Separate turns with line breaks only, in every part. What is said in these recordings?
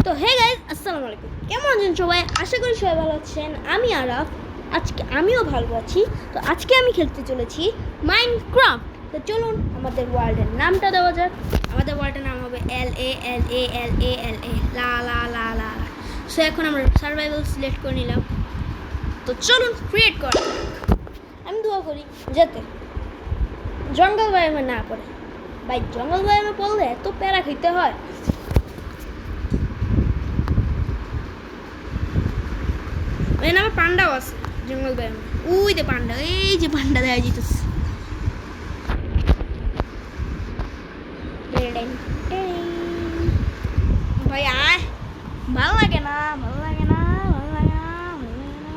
তো hey guys, আসসালামু আলাইকুম। কেমন আছেন সবাই? আশা করি সবাই ভালো আছেন। আমি আরাফ, আজকে আমিও ভালো আছি। তো আজকে আমি খেলতে চলেছি মাইনক্রাফট। তো চলুন আমাদের ওয়ার্ল্ডের নামটা দেওয়া যাক। আমাদের ওয়ার্ল্ডের নাম হবে LALALALA লা লা লা লা। সো এখন আমরা সার্ভাইভাল সিলেক্ট করে নিলাম। তো চলুন ক্রিয়েট করা যাক। আমি দোয়া করি যাতে জঙ্গল বায়োমে না পড়ে। ভাই জঙ্গল বায়োমে পড়লে এত প্যারা খেতে হয়। এখানে আমার পান্ডাও আছে জঙ্গল বায়োমে। ওই যে পান্ডা, এই যে পান্ডা দেখা যেতেছে। ভাই আয়, ভালো লাগে না, ভালো লাগে না, ভালো লাগে না, ভালো লাগে না।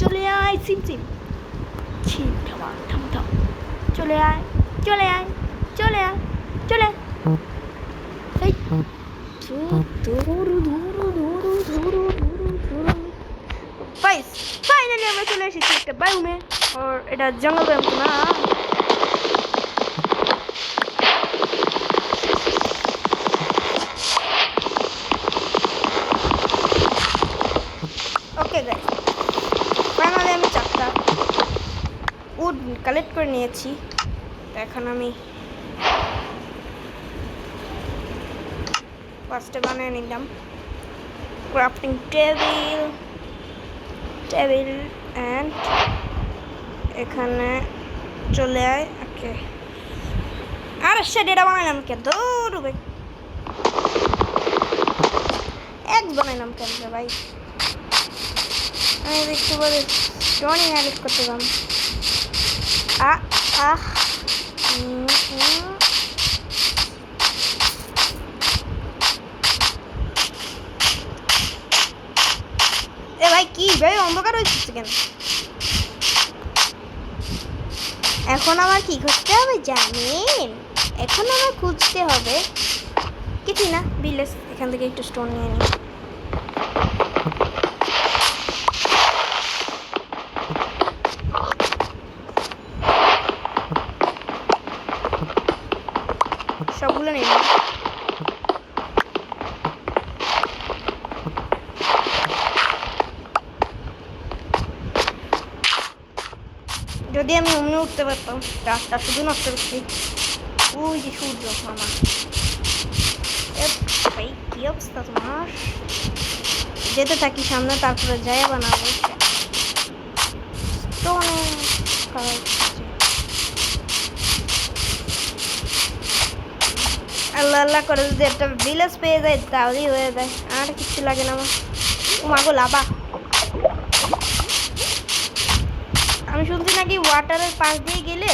চলে আয় সিম সিম, ছিপ থামা থাম থাম। চলে আয়, চলে আয়, চলে আয়, চলে আয়। এই ধরু ধরু ধরু ধরু ধরু ধরু। গাইস ফাইনালি আমরা চলে এসেছি একটা বায়োমে। আর এটা জঙ্গল বায়োম তো না। ওকে গাইস, ফাইনালি আমি চারটা উড কালেক্ট করে নিয়েছি। এখন আমি ফার্স্টে বানিয়ে নিলাম ক্রাফটিং টেবিল অ্যান্ড এখানে চলে আয়। ওকে, আর সেটা বানাইলাম কেন? দৌড়বে এক বানাইলাম কেন ভাই? আমি দেখতে পারি স্টোনি হ্যালিক করতে পারলাম। এ ভাই কি ভাই অন্ধকার হয়েছে কেন? এখন আমার কি খুঁজতে হবে জানেন? এখন আমার খুঁজতে হবে কিছু না, ভিলেজ। এখান থেকে একটু স্টোন নিয়ে নিই। সবগুলো নিয়ে নিই। যদি আমি অমনি উঠতে পারতাম। রাস্তা শুধু নষ্ট করছি। ওই যে সূর্য মামা। ভাই কি অবস্থা তোমার? যেতে থাকি সামনে, তারপরে যাই বানাবো। আল্লাহ আল্লাহ করে যদি একটা ভিলেজ পেয়ে যায় তাহলেই হয়ে যায়। আর কিছু লাগে না আমার। মাগো লাভা। আমি শুনছি নাকি ওয়াটারের পাশ দিয়ে গেলে,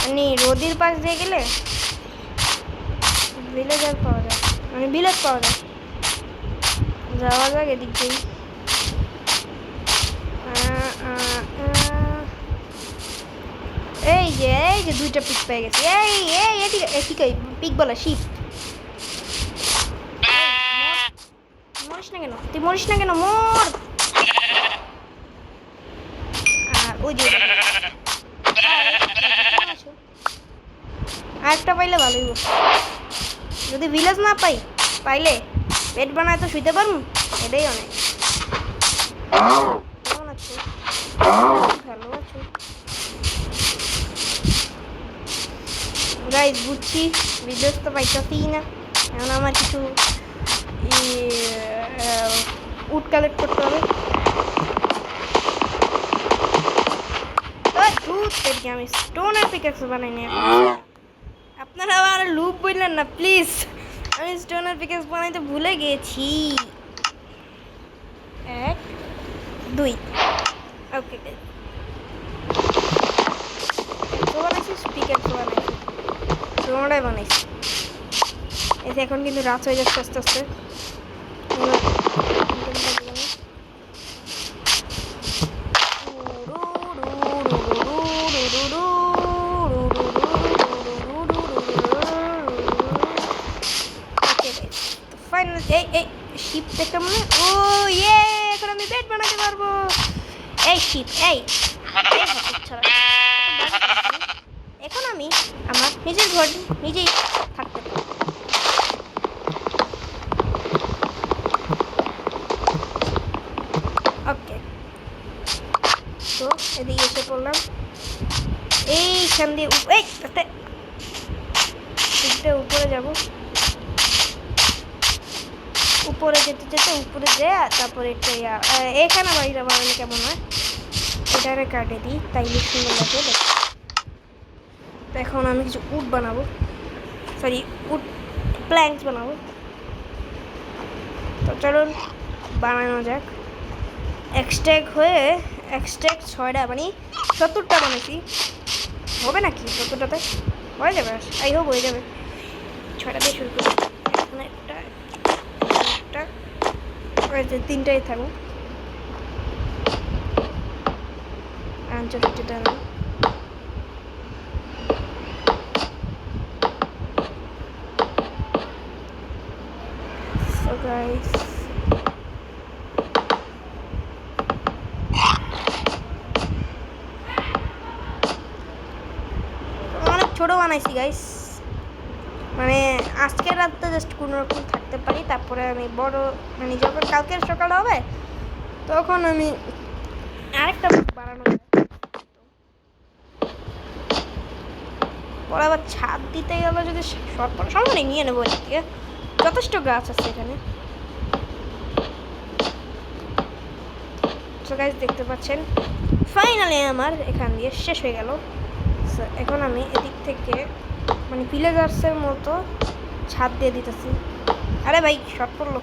মানে নদীর পাশ দিয়ে গেলে ভিলেজার পাওয়া যায়, মানে ভিলেজ পাওয়া যায়। যাওয়া যাক এদিক দিয়ে। এই যে দুইটা পিক পেয়ে গেছি। ঠিক পিক বলা শিপ। মরিস না কেন? তুই মরিস না কেন? মর। ওই যে আরেকটা পাইলে ভালোই হতো। যদি ভিলেজ না পাইলে পেট বানায় তো শুইতে পারবো, এটাই অনেক। কেমন আছো? ভালো আছো গাইস? বুঝছি ভিলেজ তো পাইতেছি না। এখন আমার কিছু উড কালেক্ট করতে হবে। আমি স্টোনের পিকেক্স বানাই নি। আপনারা আবার লুপ বললেন না প্লিজ। আমি স্টোনের পিকেক্স বানাইতে ভুলে গেছি। 1 2 ওকে বানাইছি, পিকেক্স বানাইছি, তোমরাই বানাইছি। এতে এখন কিন্তু রাত হয়ে যাচ্ছে আস্তে আস্তে। এই শিপ দেখতে মনে, ও ইয়ে, এখন আমি বেড বানাতে পারবো। এই শিপ, এই এখন আমি আমার নিজের ঘর নিজেই থাকতে পারবো। এখান দিয়ে এই উপরে যাব, উপরে যেতে যেতে উপরে যেয়ে তারপরে এখানে বাড়িটা বানালে কেমন হয় এটারে কাটে দিই, তাইলে সুন্দর লাগে। এখন আমি কিছু উড বানাবো, সরি উড প্ল্যাঙ্কস বানাবো। তো চলুন বানানো যাক। এক্সট্রাক 6টা মানে 70টা বানাইছি, হবে নাকি 70টাতে? হয়ে যাবে, আই হোপ হয়ে যাবে। 6টা দিয়ে শুরু করি। এখন একটা 3টাই থাকুক, 65টা না। So guys, অনেক ছোট বানাইছি গাইস, মানে আজকের রাতটা জাস্ট কোনোরকম থাকতে পারি, তারপরে আমি বড় মানে যখন কালকের সকাল হবে তখন আমি আরেকটা বানানো যায়। পরে আবার ছাদ দিতে গেলে যদি সঙ্গে নিয়ে নেবো, এদিকে যথেষ্ট গাছ আছে এখানে। সো গাইস দেখতে পাচ্ছেন ফাইনালি আমার এখান দিয়ে শেষ হয়ে গেল। এখন আমি এদিক থেকে মানে ভিলেজার্সের মতো ছাদ দিয়ে দিতেছি। আরে ভাই শর্ট পড়লো,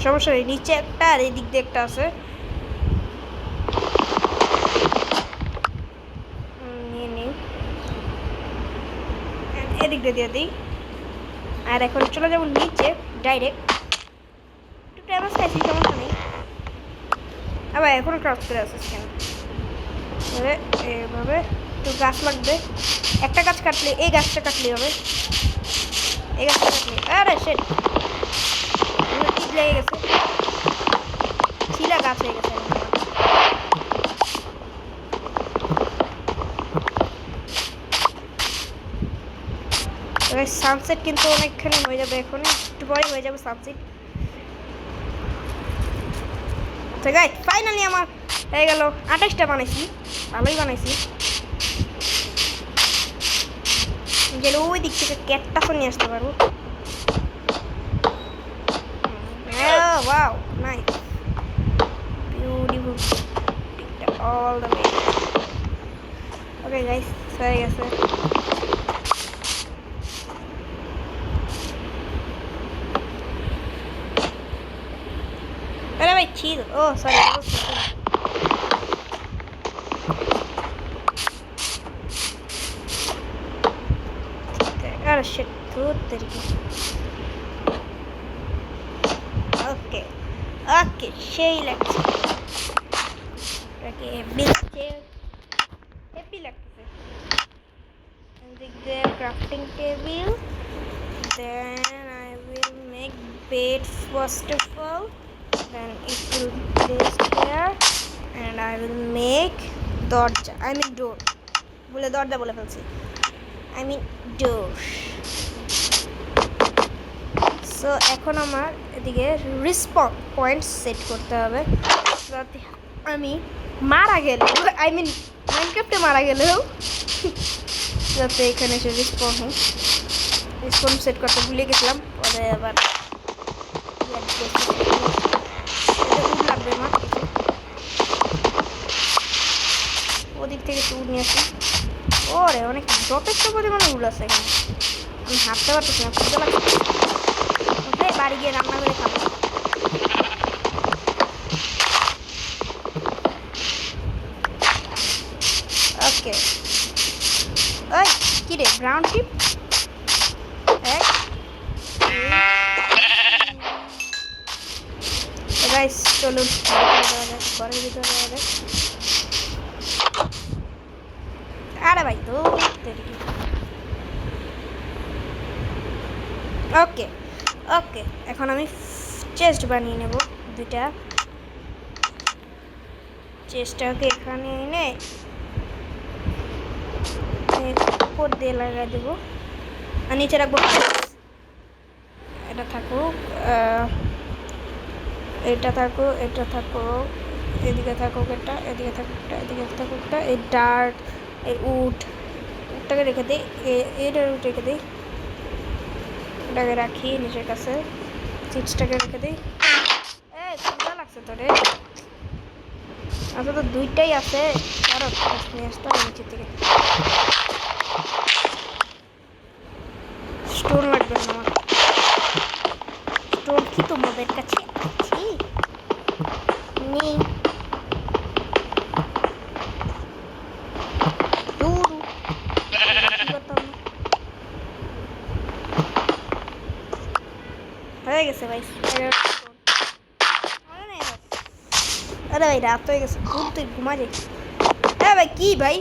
সমস্যা নেই, নিচে একটা আর এই দিক দিয়ে একটা আছে, নিয়ে নিই, এদিক দিয়ে দিই। আর এখন চলে যাবো নিচে ডাইরেক্ট, একটু ড্যামেজ খাইছি, সমস্যা নেই। আবার এখনো ক্রস করে আসিস কেন? এভাবে তো গাছ লাগবে, একটা গাছ কাটলে এই গাছটা কাটলেই হবে, এই গাছটা কাটলে। আরে সেট লেগে গেছে, ছিলা গাছ হয়ে গেছে। সানসেট কিন্তু অনেকখানি হয়ে যাবে, এখন একটু পরে হয়ে যাবে সানসেট। ঠিক আছে, ফাইনালি আমার হয়ে গেল 28টা বানাইছি, ভালোই বানাইছি। গেলে ওই দিক থেকে ক্যাটটাসও নিয়ে আসতে পারবো। Wow nice, beautiful, all the way. Okay guys হয়ে গেছে। আরে ভাই ছিল, ও সরি, আরে শিট ধুর তরিকে। ওকে ওকে সেই লাগছে, এটাকে হেভি লাগছে, হেভি লাগছে। এদিক দিয়ে crafting table, then I will make bed first of all, then it will be placed here, and I will make দরজা, I mean door, বলে দরজা বলে ফেলছি, I mean door. সো এখন আমার এদিকে রিসপন পয়েন্ট সেট করতে হবে, যাতে আমি মারা গেলেও, আই মিন মাইনক্রাফটে মারা গেলেও যাতে এখানে এসে রিসপন হয়। রিসপন সেট করতে ভুলে গেছিলাম, পরে আবার উড লাগবে আমার কিছু, ওদিক থেকে একটু উড নিয়ে আসি। ওরে অনেক যথেষ্ট পরিমাণে উড আছে এখানে, আমি হাঁটতে পারতেছি না, খুঁজতে লাগছে। বাড়ি গিয়ে রান্না করে খাবো। ওকে ওই কি রে ব্রাউন শিপ, গাইস চলুন ঘরের ভিতরে যাওয়া যাক। আরে ভাই তো ওকে ওকে, এখন আমি চেস্ট বানিয়ে নেব দুইটা। চেস্টটাকে এখানে এনে উপর দিয়ে লাগিয়ে দেবো আর নিচে রাখবো। এটা থাকুক, এটা থাকুক, এটা থাকুক, এদিকে থাকুক, এটা এদিকে থাকুক, এটা এদিকে থাকুক, এই ডার্ক এই উটটাকে রেখে দিই, এটার উট রেখে দিই, এটাকে রাখি নিজের কাছে, চিপসটাকে রেখে দিই। ঠান্ডা লাগছে তো রে, আচ্ছা তো দুইটাই আছে, আরো নিয়ে আসতে হবে নিচের থেকে। স্টোন লাগবে না আমার, স্টোন কি তোমাদের কাছে আছে? নেই। হয়ে গেছে ভাই, আরে ভাই রাত হয়ে গেছে, তুই ঘুমা যাই। হ্যাঁ ভাই কি ভাই,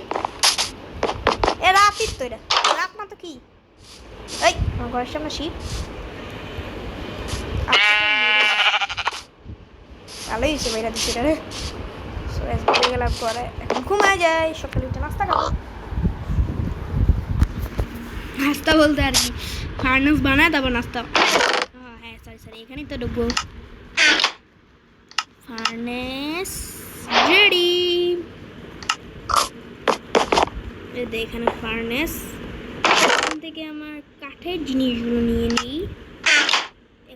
রাতই তো, এটা রাত না তো কি? এই আমার ঘরের সামনে শিপ, ভালোই হয়েছে ভাই রাতে সেটা রে। গেলাম পরে এখন ঘুমায় যায়, সকালে উঠে নাস্তা খাবো। নাস্তা বলতে আর কি, ফার্নাস বানায় তারপর নাস্তা। হ্যাঁ সরি এখানেই তো ঢুকবো। ফার্নেস রেডি, এখানে ফার্নেস। এখান থেকে আমার কাঠের জিনিসগুলো নিয়ে নিই,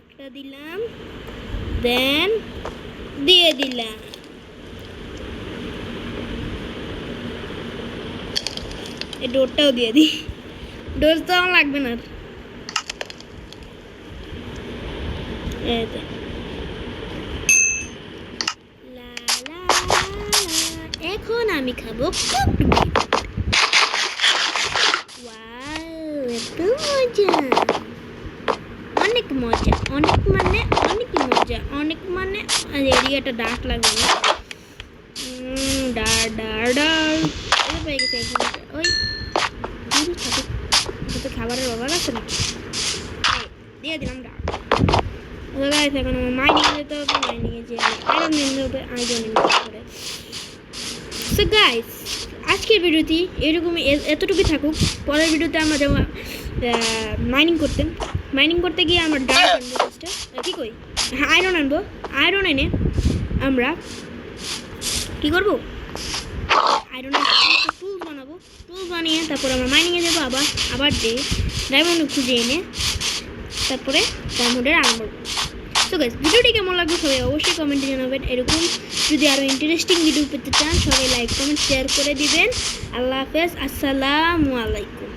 একটা দিলাম, দেন দিয়ে দিলাম। এই ডোরটাও দিয়ে দিই, ডোর তো আমার লাগবে না। এখন আমি খাবো অনেক মজা, অনেক মানে অনেক মজা, অনেক মানে এরিয়াটা ডার্ক লাগবে না, পেয়ে গেছে ওই খাবারের অভাব আছে না, দিয়ে দিলাম ডার্ক। এখন আমার মাইনিং যেতে হবে, মাইনিংয়ে যে আয়রন নিতে হবে, আয়রন নিতে হবে। সো গাইস আজকের ভিডিওটি এরকমই, এতটুকুই থাকুক। পরের ভিডিওতে আমরা যাবো মাইনিং করতে গিয়ে আমরা ডার্ক আনবো, কী কই আয়রন আনবো, আয়রন এনে আমরা কী করবো, আয়রন টুলস বানাবো, টুলস বানিয়ে তারপর আমরা মাইনিংয়ে যাবো, আবার ডায়মন্ড খুঁজে এনে তারপরে ডায়মন্ডের আনবো। তো গাইস ভিডিওটি কেমন লাগবে সবাই অবশ্যই কমেন্টে জানাবেন। এরকম যদি আরও ইন্টারেস্টিং ভিডিও পেতে চান সবাই লাইক কমেন্ট শেয়ার করে দিবেন। আল্লাহ হাফেজ, আসসালামু আলাইকুম।